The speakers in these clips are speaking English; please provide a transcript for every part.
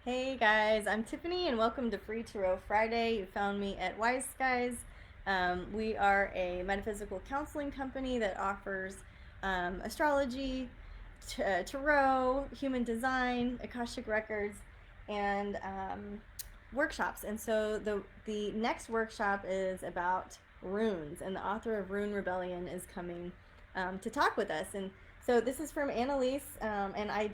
Hey guys, I'm Tiffany and welcome to Free Tarot Friday. You found me at Wise Skies. We are a metaphysical counseling company that offers astrology, tarot, human design, Akashic records, and workshops. And so the next workshop is about runes, and the author of Rune Rebellion is coming to talk with us. And so this is from Annalise, and I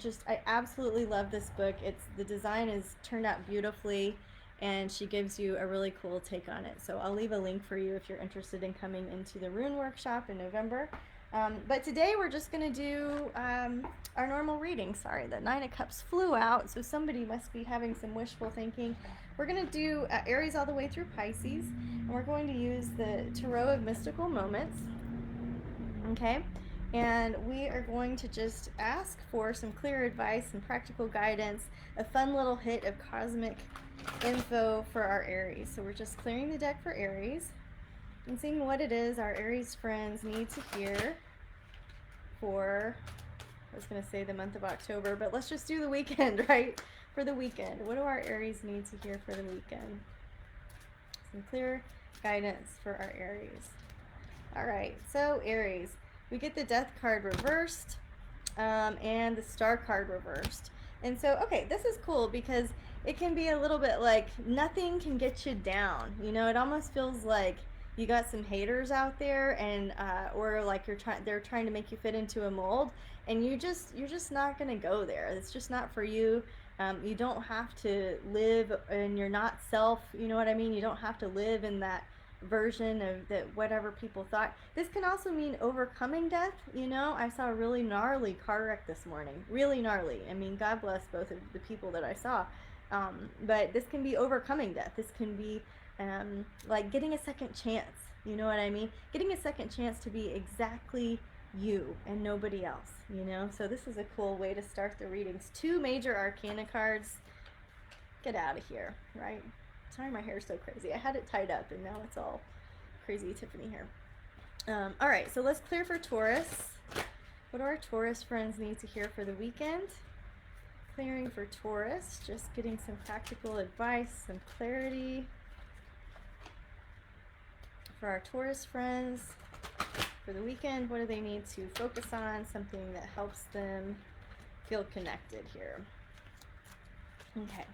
absolutely love this book. The design is turned out beautifully, and she gives you a really cool take on it. So I'll leave a link for you if you're interested in coming into the Rune workshop in November. But today we're just going to do our normal reading. Sorry, the Nine of Cups flew out, so somebody must be having some wishful thinking. We're going to do Aries all the way through Pisces, and we're going to use the Tarot of Mystical Moments. Okay? And we are going to just ask for some clear advice and practical guidance, a fun little hit of cosmic info for our Aries. So we're just clearing the deck for Aries and seeing what it is our Aries friends need to hear for, I was going to say the month of October, but let's just do the weekend, right? For the weekend. What do our Aries need to hear for the weekend? Some clear guidance for our Aries. All right, so Aries, we get the Death card reversed and the Star card reversed. And so, okay, this is cool because it can be a little bit like nothing can get you down. You know, it almost feels like you got some haters out there, and or like they're trying to make you fit into a mold, and you're just not gonna go there. It's just not for you. You don't have to live, and you're not self. You know what I mean? You don't have to live in that version of that whatever people thought. This can also mean overcoming death. You know, I saw a really gnarly car wreck this morning. Really gnarly. I mean, God bless both of the people that I saw. But this can be overcoming death. This can be like getting a second chance. You know what I mean? Getting a second chance to be exactly you and nobody else. You know? So this is a cool way to start the readings. 2 major arcana cards. Get out of here, right? Sorry, my hair's so crazy. I had it tied up and now it's all crazy Tiffany hair. All right, so let's clear for Taurus. What do our Taurus friends need to hear for the weekend? Clearing for Taurus, just getting some practical advice, some clarity for our Taurus friends for the weekend. What do they need to focus on? Something that helps them feel connected here. Okay.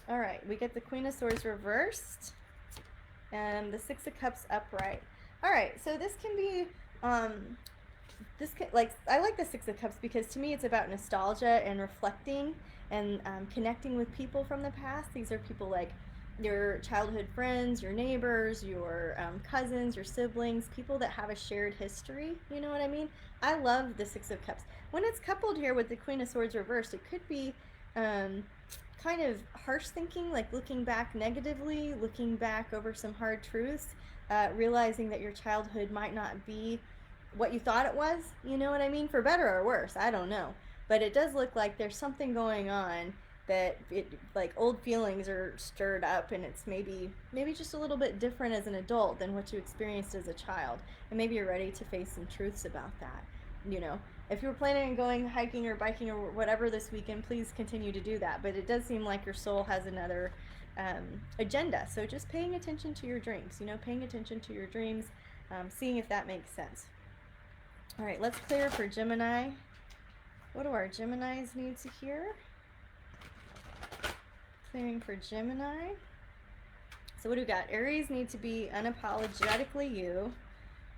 All right, we get the Queen of Swords reversed and the Six of Cups upright. All right, so this can be, I like the Six of Cups because to me it's about nostalgia and reflecting and connecting with people from the past. These are people like your childhood friends, your neighbors, your cousins, your siblings, people that have a shared history. You know what I mean? I love the Six of Cups. When it's coupled here with the Queen of Swords reversed, it could be kind of harsh thinking, like looking back negatively, looking back over some hard truths, realizing that your childhood might not be what you thought it was. You know what I mean? For better or worse, I don't know. But it does look like there's something going on that like old feelings are stirred up, and it's maybe just a little bit different as an adult than what you experienced as a child, and maybe you're ready to face some truths about that. You know, if you were planning on going hiking or biking or whatever this weekend, please continue to do that. But it does seem like your soul has another agenda. So just paying attention to your dreams, you know, paying attention to your dreams, seeing if that makes sense. All right, let's clear for Gemini. What do our Geminis need to hear? Clearing for Gemini. So what do we got? Aries needs to be unapologetically you.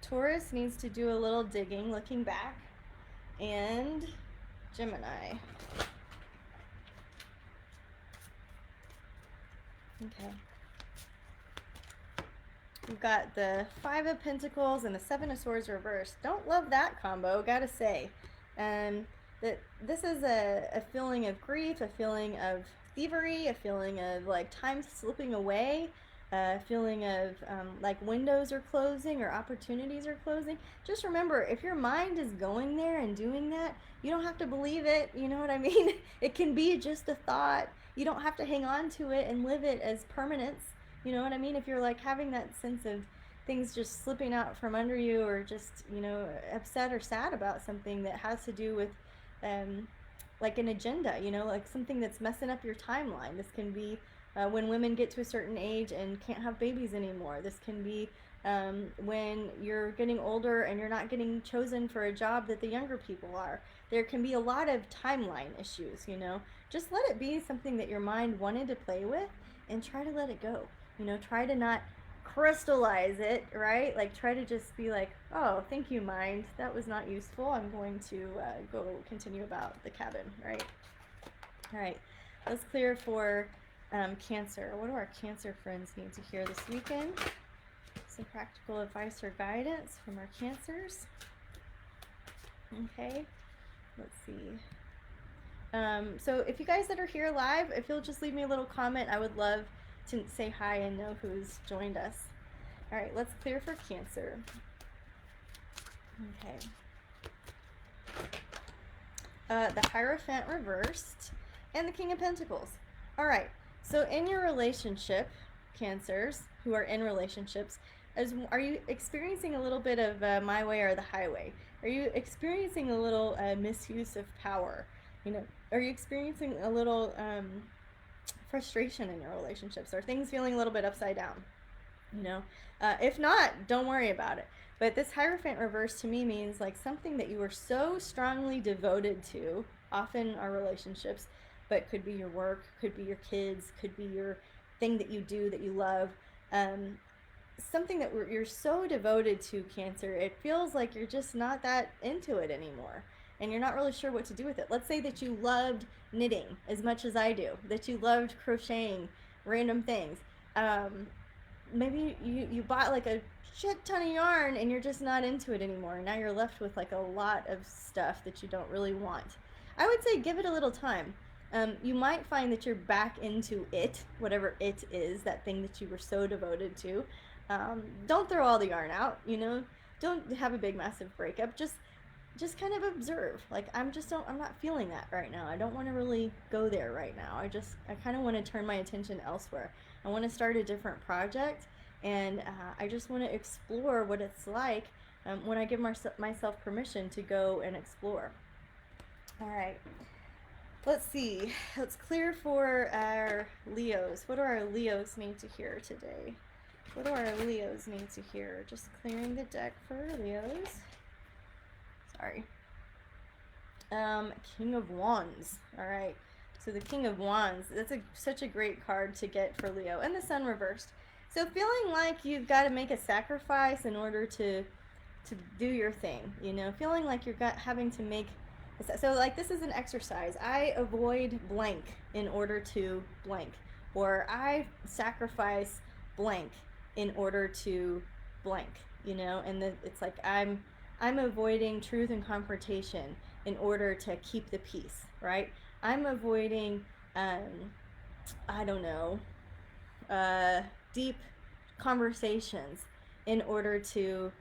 Taurus needs to do a little digging, looking back. And Gemini. Okay. We've got the Five of Pentacles and the Seven of Swords reversed. Don't love that combo, gotta say. That this is a feeling of grief, a feeling of thievery, a feeling of like time slipping away, a feeling of like windows are closing or opportunities are closing. Just remember, if your mind is going there and doing that, you don't have to believe it. You know what I mean? It can be just a thought. You don't have to hang on to it and live it as permanence. You know what I mean? If you're like having that sense of things just slipping out from under you, or just, you know, upset or sad about something that has to do with like an agenda, you know, like something that's messing up your timeline. This can be when women get to a certain age and can't have babies anymore. This can be when you're getting older and you're not getting chosen for a job that the younger people are. There can be a lot of timeline issues, you know. Just let it be something that your mind wanted to play with and try to let it go. You know, try to not crystallize it, right? Like try to just be like, oh, thank you, mind. That was not useful. I'm going to go continue about the cabin, right? All right, let's clear for Cancer. What do our Cancer friends need to hear this weekend? Some practical advice or guidance from our Cancers. Okay, let's see. So if you guys that are here live, if you'll just leave me a little comment, I would love to say hi and know who's joined us. All right, let's clear for Cancer. Okay. The Hierophant reversed and the King of Pentacles. All right, so in your relationship, Cancers who are in relationships, are you experiencing a little bit of my way or the highway? Are you experiencing a little misuse of power? You know, are you experiencing a little frustration in your relationships? Are things feeling a little bit upside down? You know, if not, don't worry about it. But this Hierophant reverse to me means like something that you were so strongly devoted to, often our relationships, but could be your work, could be your kids, could be your thing that you do that you love. Something that you're so devoted to, Cancer, it feels like you're just not that into it anymore. And you're not really sure what to do with it. Let's say that you loved knitting as much as I do, that you loved crocheting random things. Maybe you bought like a shit ton of yarn and you're just not into it anymore. And now you're left with like a lot of stuff that you don't really want. I would say give it a little time. You might find that you're back into it, whatever it is, that thing that you were so devoted to. Don't throw all the yarn out, you know, don't have a big massive breakup. Just kind of observe. Like, I'm not feeling that right now. I don't want to really go there right now. I kind of want to turn my attention elsewhere. I want to start a different project, and I just want to explore what it's like when I give myself permission to go and explore. All right. Let's see. Let's clear for our Leos. What do our Leos need to hear today? What do our Leos need to hear? Just clearing the deck for Leos. Sorry. King of Wands. All right. So the King of Wands, that's such a great card to get for Leo. And the Sun reversed. So feeling like you've got to make a sacrifice in order to do your thing, you know, feeling like you're having to make, so like this is an exercise. I avoid blank in order to blank, or I sacrifice blank in order to blank, you know, and it's like I'm avoiding truth and confrontation in order to keep the peace, right? I'm avoiding, I don't know, deep conversations in order to,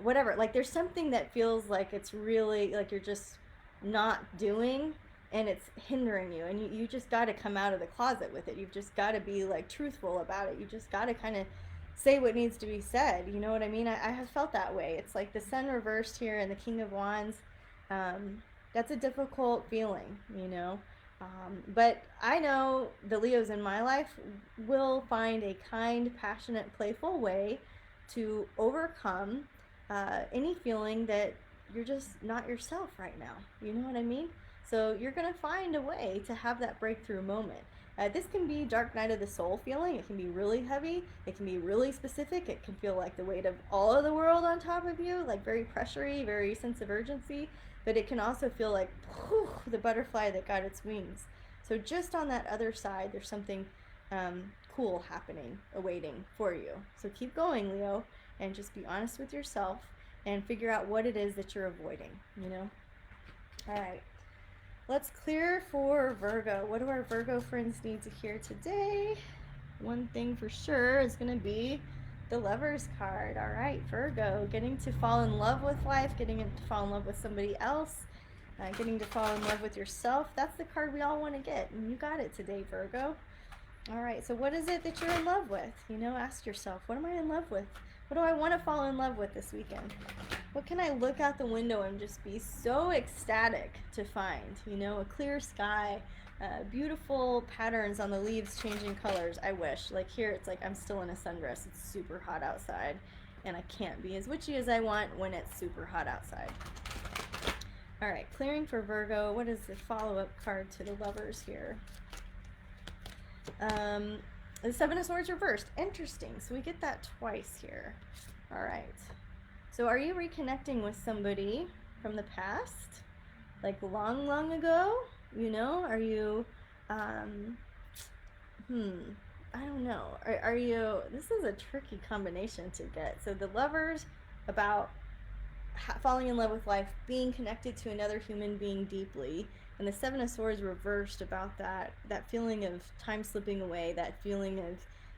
whatever. Like there's something that feels like it's really, like you're just not doing, and it's hindering you, and you just got to come out of the closet with it. You've just got to be like truthful about it. You just got to kind of say what needs to be said. You know what I mean? I have felt that way. It's like the Sun reversed here and the King of Wands. That's a difficult feeling, you know. But I know the Leos in my life will find a kind, passionate, playful way to overcome any feeling that you're just not yourself right now. You know what I mean? So you're going to find a way to have that breakthrough moment. This can be dark night of the soul feeling. It can be really heavy. It can be really specific. It can feel like the weight of all of the world on top of you, like very pressury, very sense of urgency. But it can also feel like whew, the butterfly that got its wings. So just on that other side, there's something cool happening, awaiting for you. So keep going, Leo, and just be honest with yourself and figure out what it is that you're avoiding, you know? All right. Let's clear for Virgo. What do our Virgo friends need to hear today? One thing for sure is going to be the Lovers card. All right, Virgo, getting to fall in love with life, getting to fall in love with somebody else, getting to fall in love with yourself. That's the card we all want to get, and you got it today, Virgo. All right, so what is it that you're in love with? You know, ask yourself, what am I in love with? What do I want to fall in love with this weekend? What can I look out the window and just be so ecstatic to find? You know, a clear sky, beautiful patterns on the leaves changing colors. I wish. Like here, it's like I'm still in a sundress. It's super hot outside, and I can't be as witchy as I want when it's super hot outside. All right, clearing for Virgo. What is the follow-up card to the Lovers here? The Seven of Swords reversed. Interesting. So we get that twice here. All right. So are you reconnecting with somebody from the past? Like long, long ago? You know? Are you, I don't know. Are you, this is a tricky combination to get. So the Lovers about falling in love with life, being connected to another human being deeply, and the Seven of Swords reversed about that feeling of time slipping away, that feeling of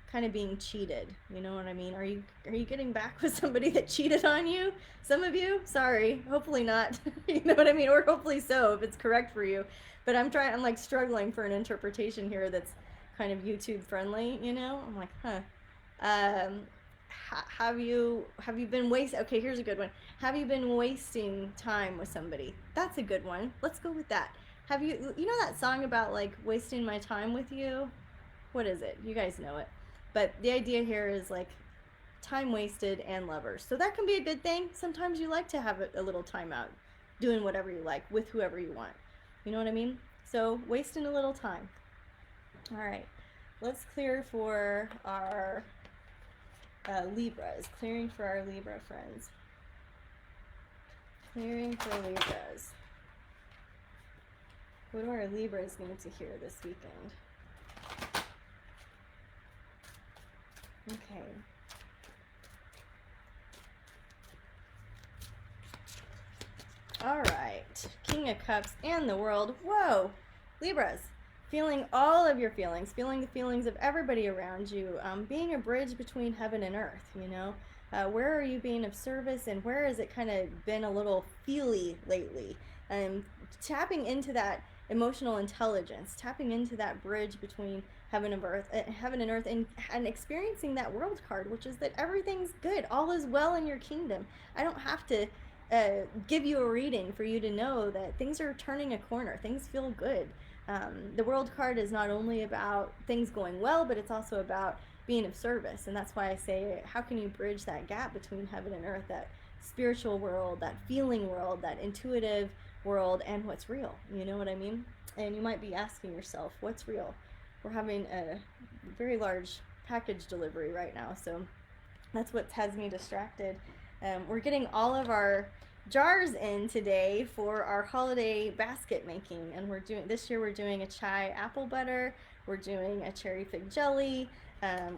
kind of being cheated. You know what I mean? Are you getting back with somebody that cheated on you? Some of you, sorry, hopefully not. You know what I mean? Or hopefully so, if it's correct for you. But I'm like struggling for an interpretation here that's kind of YouTube friendly. You know, I'm like, have you been wasting? Okay, here's a good one. Have you been wasting time with somebody? That's a good one. Let's go with that. Have you know that song about like wasting my time with you? What is it? You guys know it. But the idea here is like time wasted and lovers. So that can be a good thing. Sometimes you like to have a little time out doing whatever you like with whoever you want. You know what I mean? So wasting a little time. All right. Let's clear for our Libras. Clearing for our Libra friends. Clearing for Libras. What do our Libras need to hear this weekend? Okay. All right. King of Cups and the World. Whoa! Libras. Feeling all of your feelings. Feeling the feelings of everybody around you. Being a bridge between heaven and earth, you know? Where are you being of service, and where has it kind of been a little feely lately? Tapping into that emotional intelligence, tapping into that bridge between heaven and earth, and experiencing that World card, which is that everything's good, all is well in your kingdom. I don't have to give you a reading for you to know that things are turning a corner. Things feel good. The World card is not only about things going well, but it's also about being of service. And that's why I say, how can you bridge that gap between heaven and earth, that spiritual world, that feeling world, that intuitive world, and what's real? You know what I mean? And you might be asking yourself, what's real? We're having a very large package delivery right now, so that's what has me distracted. We're getting all of our jars in today for our holiday basket making, and this year we're doing a chai apple butter, we're doing a cherry fig jelly,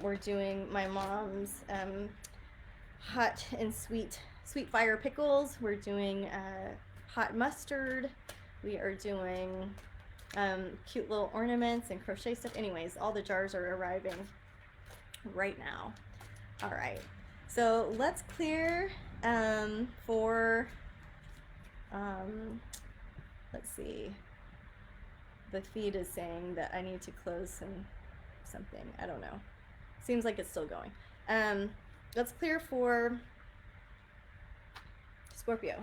we're doing my mom's hot and sweet fire pickles, we're doing hot mustard, we are doing cute little ornaments and crochet stuff. Anyways, all the jars are arriving right now. All right, so let's clear for let's see, the feed is saying that I need to close something. I don't know, seems like it's still going. Let's clear for Scorpio.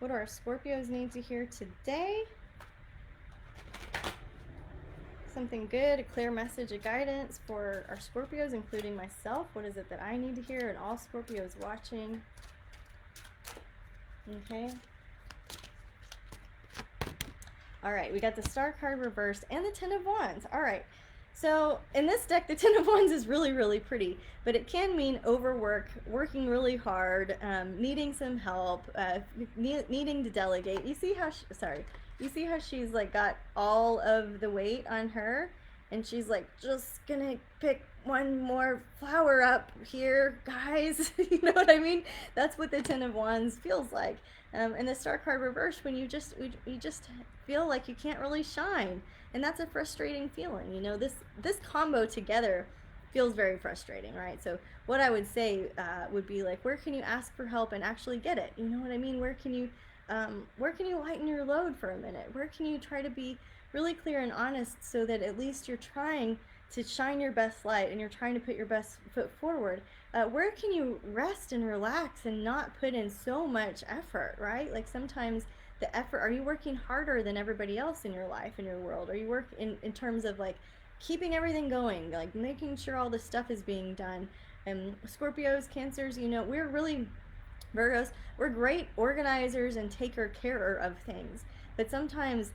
What do our Scorpios need to hear today? Something good, a clear message, a guidance for our Scorpios, including myself. What is it that I need to hear, and all Scorpios watching? Okay. All right, we got the Star card reversed and the Ten of Wands. All right. So in this deck, the Ten of Wands is really, really pretty, but it can mean overwork, working really hard, needing some help, needing to delegate. You see how she's like got all of the weight on her, and she's like, just gonna pick one more flower up here, guys. You know what I mean? That's what the Ten of Wands feels like. And the Star card reversed, when you just feel like you can't really shine, and that's a frustrating feeling. You know, this combo together feels very frustrating, right? So what I would say would be like, where can you ask for help and actually get it? You know what I mean? Where can you lighten your load for a minute? Where can you try to be really clear and honest, so that at least you're trying to shine your best light and you're trying to put your best foot forward, where can you rest and relax and not put in so much effort, right? Like sometimes the effort, are you working harder than everybody else in your life, in your world? Are you working in terms of like keeping everything going, like making sure all the stuff is being done? And Scorpios, Cancers, you know, we're really, Virgos, we're great organizers and taker carer of things, but sometimes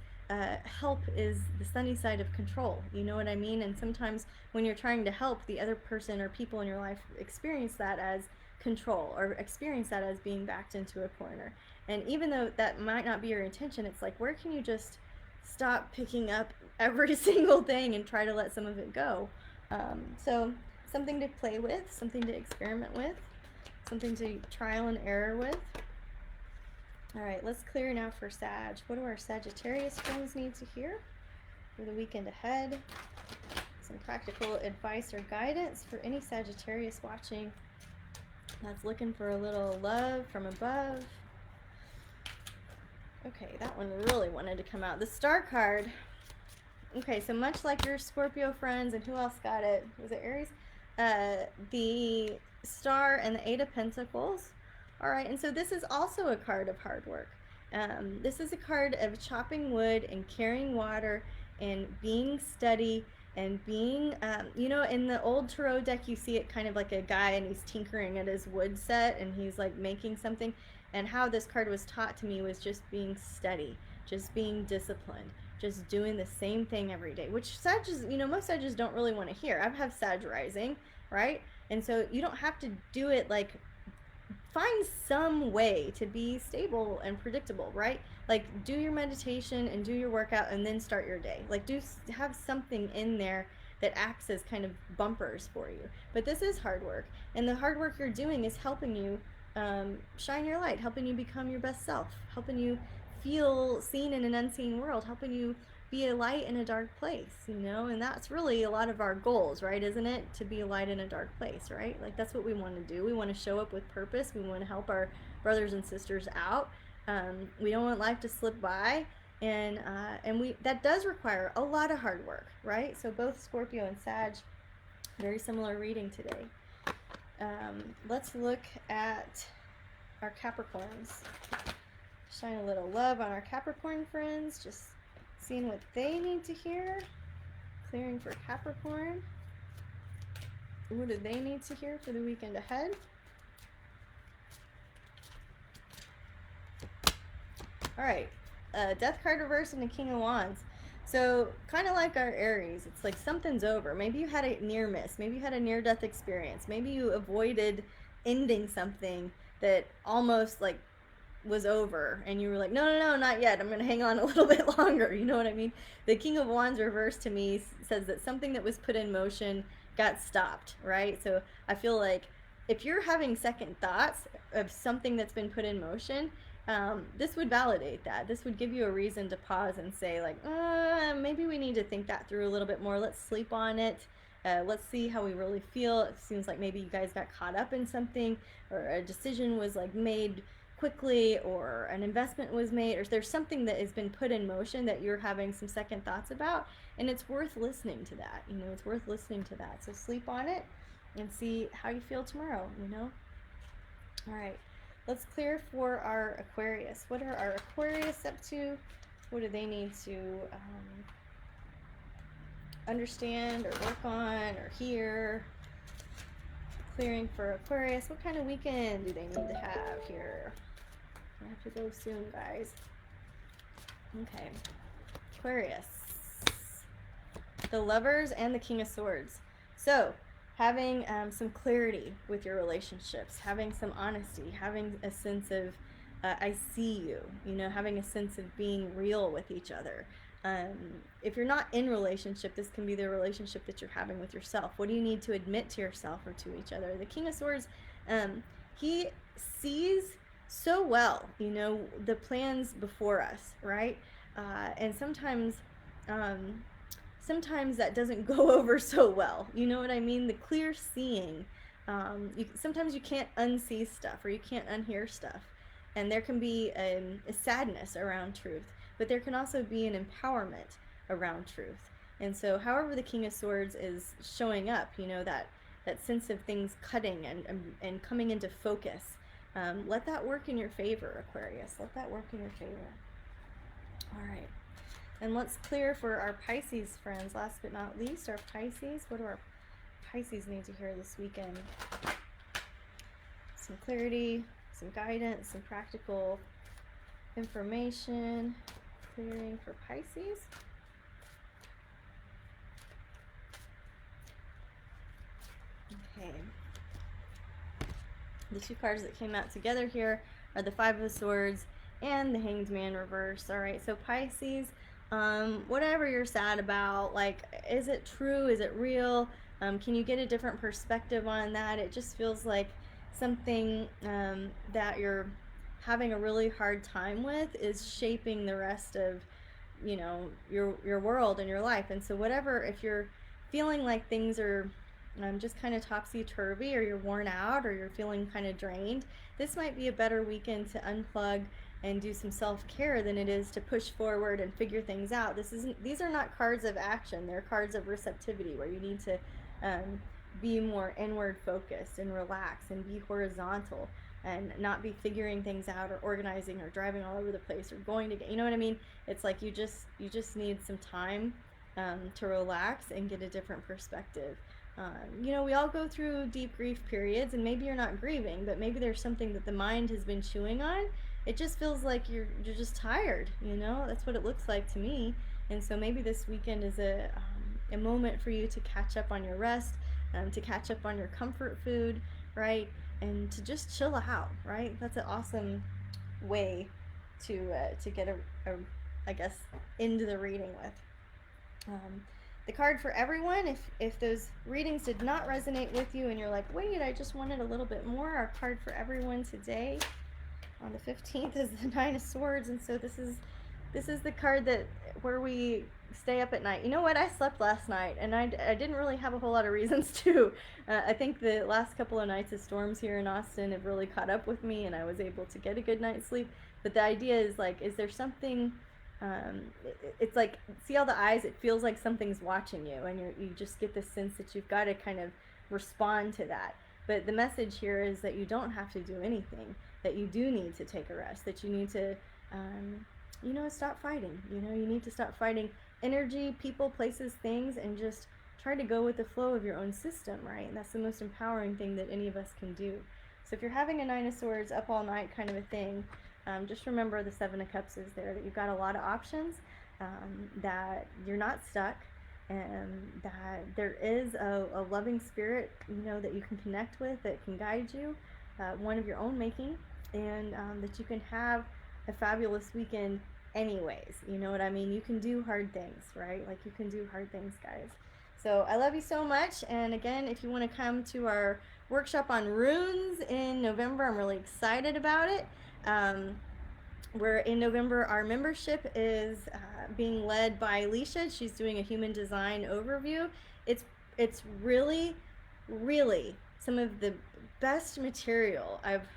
help is the sunny side of control. You know what I mean? And sometimes when you're trying to help, the other person or people in your life experience that as control, or experience that as being backed into a corner. And even though that might not be your intention, it's like, where can you just stop picking up every single thing and try to let some of it go? So something to play with, something to experiment with, something to trial and error with. All right, let's clear now for Sag. What do our Sagittarius friends need to hear for the weekend ahead? Some practical advice or guidance for any Sagittarius watching that's looking for a little love from above. Okay, that one really wanted to come out. The Star card. Okay, so much like your Scorpio friends, and who else got it? Was it Aries? The Star and the Eight of Pentacles. All right, and so this is also a card of hard work. This is a card of chopping wood and carrying water and being steady and being, you know, in the old tarot deck, you see it kind of like a guy and he's tinkering at his wood set and he's like making something. And how this card was taught to me was just being steady, just being disciplined, just doing the same thing every day, which Sages, you know, most Sages don't really want to hear. I have Sag rising, right? And so you don't have to do it like, find some way to be stable and predictable, right? Like do your meditation and do your workout and then start your day. Like have something in there that acts as kind of bumpers for you. But this is hard work, and the hard work you're doing is helping you shine your light, helping you become your best self, helping you feel seen in an unseen world, helping you be a light in a dark place, you know? And that's really a lot of our goals, right? Isn't it? To be a light in a dark place, right? Like that's what we want to do. We want to show up with purpose. We want to help our brothers and sisters out. We don't want life to slip by, and that does require a lot of hard work, right? So both Scorpio and Sag, very similar reading today. Let's look at our Capricorns. Shine a little love on our Capricorn friends, just seeing what they need to hear. Clearing for Capricorn. What do they need to hear for the weekend ahead? All right, Death card reverse and the King of Wands. So kind of like our Aries, it's like something's over. Maybe you had a near miss. Maybe you had a near-death experience. Maybe you avoided ending something that almost like was over, and you were like, no, not yet. I'm going to hang on a little bit longer. You know what I mean? The King of Wands reverse to me says that something that was put in motion got stopped, right? So I feel like if you're having second thoughts of something that's been put in motion, this would validate that. This would give you a reason to pause and say like, maybe we need to think that through a little bit more. Let's sleep on it. Let's see how we really feel. It seems like maybe you guys got caught up in something, or a decision was like made quickly, or an investment was made, or there's something that has been put in motion that you're having some second thoughts about, and it's worth listening to that. You know, it's worth listening to that. So sleep on it and see how you feel tomorrow, you know? All right. Let's clear for our Aquarius. What are our Aquarius up to? What do they need to understand or work on or hear? Clearing for Aquarius. What kind of weekend do they need to have here? I have to go soon, guys. Okay. Aquarius. The Lovers and the King of Swords. So, having some clarity with your relationships, having some honesty, having a sense of I see you, you know, having a sense of being real with each other. If you're not in relationship, this can be the relationship that you're having with yourself. What do you need to admit to yourself or to each other? The King of Swords, he sees so well, you know, the plans before us, right? And sometimes that doesn't go over so well. You know what I mean? The clear seeing. Sometimes you can't unsee stuff, or you can't unhear stuff. And there can be a sadness around truth. But there can also be an empowerment around truth. And so however the King of Swords is showing up, you know, that sense of things cutting and coming into focus, let that work in your favor, Aquarius. Let that work in your favor. All right. And let's clear for our Pisces friends. Last but not least, our Pisces. What do our Pisces need to hear this weekend? Some clarity, some guidance, some practical information. Clearing for Pisces. Okay. The two cards that came out together here are the Five of Swords and the Hanged Man reverse. All right, so Pisces, whatever you're sad about, like, is it true? Is it real? Can you get a different perspective on that? It just feels like something that you're having a really hard time with is shaping the rest of, you know, your world and your life. And so whatever, if you're feeling like things are just kind of topsy-turvy, or you're worn out, or you're feeling kind of drained, this might be a better weekend to unplug and do some self-care than it is to push forward and figure things out. These are not cards of action. They're cards of receptivity, where you need to be more inward focused and relax and be horizontal and not be figuring things out or organizing or driving all over the place or going to get, you know what I mean? It's like you just need some time to relax and get a different perspective. You know, we all go through deep grief periods, and maybe you're not grieving, but maybe there's something that the mind has been chewing on. It just feels like you're just tired, you know? That's what it looks like to me. And so maybe this weekend is a moment for you to catch up on your rest, to catch up on your comfort food, right? And to just chill out, right? That's an awesome way to get I guess, into the reading with. The card for everyone, if those readings did not resonate with you and you're like, wait, I just wanted a little bit more, our card for everyone today on the 15th is the Nine of Swords. And so this is the card where we stay up at night. You know what? I slept last night, and I didn't really have a whole lot of reasons to. I think the last couple of nights of storms here in Austin have really caught up with me, and I was able to get a good night's sleep. But the idea is, like, is there something... it's like, see all the eyes? It feels like something's watching you, and you just get this sense that you've got to kind of respond to that. But the message here is that you don't have to do anything, that you do need to take a rest, that you need to, you know, stop fighting. You know, you need to stop fighting energy, people, places, things, and just try to go with the flow of your own system, right? And that's the most empowering thing that any of us can do. So if you're having a Nine of Swords, up all night kind of a thing, just remember the Seven of Cups is there, that you've got a lot of options, that you're not stuck, and that there is a loving spirit, you know, that you can connect with, that can guide you, one of your own making, and that you can have a fabulous weekend anyways. You know what I mean? You can do hard things, right? Like, you can do hard things, guys. So I love you so much. And again, if you want to come to our workshop on runes in November, I'm really excited about it. We're in November. Our membership is being led by Alicia. She's doing a human design overview. It's really, really some of the best material I've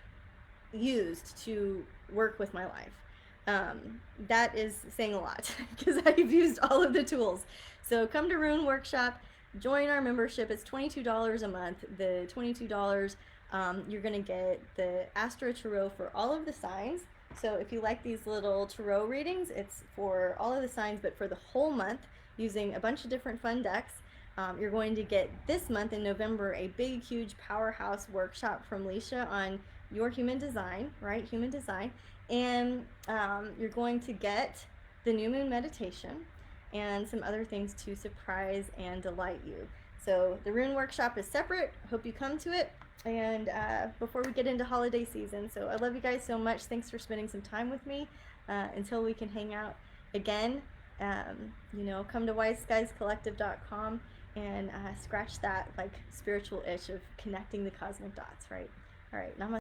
used to work with my life. That is saying a lot, because I've used all of the tools. So come to Rune Workshop, join our membership. It's $22 a month. The $22, you're going to get the Astro Tarot for all of the signs. So if you like these little tarot readings, it's for all of the signs, but for the whole month, using a bunch of different fun decks. You're going to get this month in November a big, huge powerhouse workshop from Leisha on your human design, right? Human design. And you're going to get the new moon meditation and some other things to surprise and delight you. So the Rune Workshop is separate. Hope you come to it. And before we get into holiday season. So I love you guys so much. Thanks for spending some time with me. Until we can hang out again, you know, come to wiseskiescollective.com and scratch that, like, spiritual itch of connecting the cosmic dots, right? All right, namaste.